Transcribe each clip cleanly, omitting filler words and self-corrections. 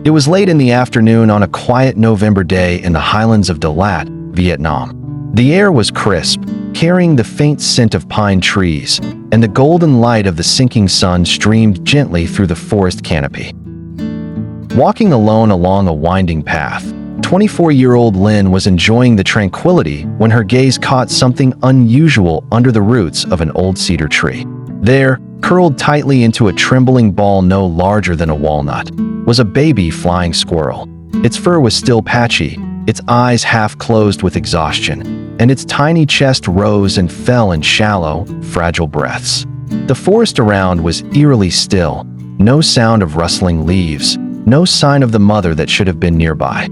It was late in the afternoon on a quiet November day in the highlands of Dalat, Vietnam. The air was crisp, carrying the faint scent of pine trees, and the golden light of the sinking sun streamed gently through the forest canopy. Walking alone along a winding path, 24-year-old Linh was enjoying the tranquility when her gaze caught something unusual under the roots of an old cedar tree. There, curled tightly into a trembling ball no larger than a walnut, was a baby flying squirrel. Its fur was still patchy, its eyes half closed with exhaustion, and its tiny chest rose and fell in shallow, fragile breaths. The forest around was eerily still, no sound of rustling leaves, no sign of the mother that should have been nearby.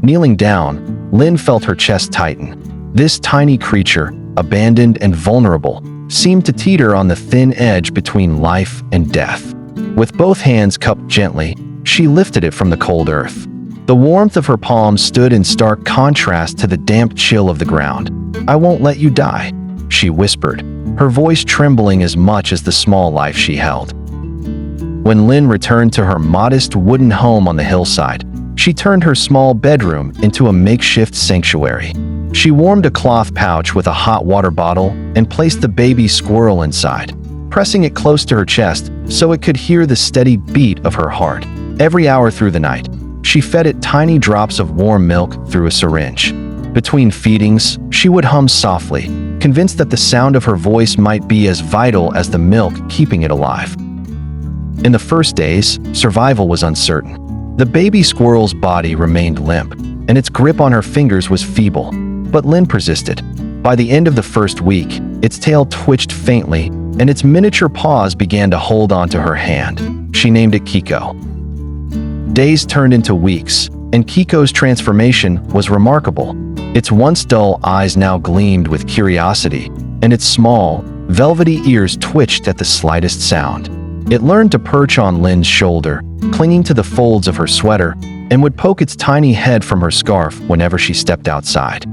Kneeling down, Linh felt her chest tighten. This tiny creature, abandoned and vulnerable, seemed to teeter on the thin edge between life and death. With both hands cupped gently, she lifted it from the cold earth. The warmth of her palms stood in stark contrast to the damp chill of the ground. "I won't let you die," she whispered, her voice trembling as much as the small life she held. When Linh returned to her modest wooden home on the hillside, she turned her small bedroom into a makeshift sanctuary. She warmed a cloth pouch with a hot water bottle and placed the baby squirrel inside, pressing it close to her chest so it could hear the steady beat of her heart. Every hour through the night, she fed it tiny drops of warm milk through a syringe. Between feedings, she would hum softly, convinced that the sound of her voice might be as vital as the milk keeping it alive. In the first days, survival was uncertain. The baby squirrel's body remained limp, and its grip on her fingers was feeble, but Linh persisted. By the end of the first week, its tail twitched faintly, and its miniature paws began to hold onto her hand. She named it Kiko. Days turned into weeks, and Kiko's transformation was remarkable. Its once dull eyes now gleamed with curiosity, and its small, velvety ears twitched at the slightest sound. It learned to perch on Lin's shoulder, clinging to the folds of her sweater, and would poke its tiny head from her scarf whenever she stepped outside.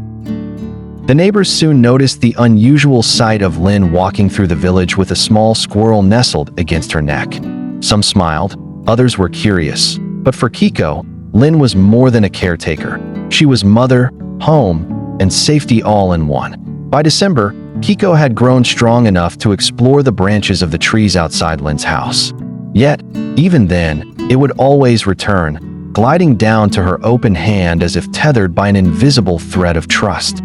The neighbors soon noticed the unusual sight of Linh walking through the village with a small squirrel nestled against her neck. Some smiled, others were curious, but for Kiko, Linh was more than a caretaker. She was mother, home, and safety all in one. By December, Kiko had grown strong enough to explore the branches of the trees outside Lin's house. Yet, even then, it would always return, gliding down to her open hand as if tethered by an invisible thread of trust.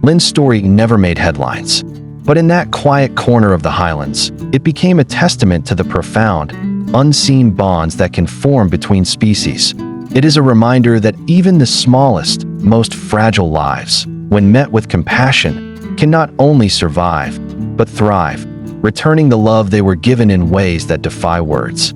Lin's story never made headlines, but in that quiet corner of the highlands, it became a testament to the profound, unseen bonds that can form between species. It is a reminder that even the smallest, most fragile lives, when met with compassion, can not only survive, but thrive, returning the love they were given in ways that defy words.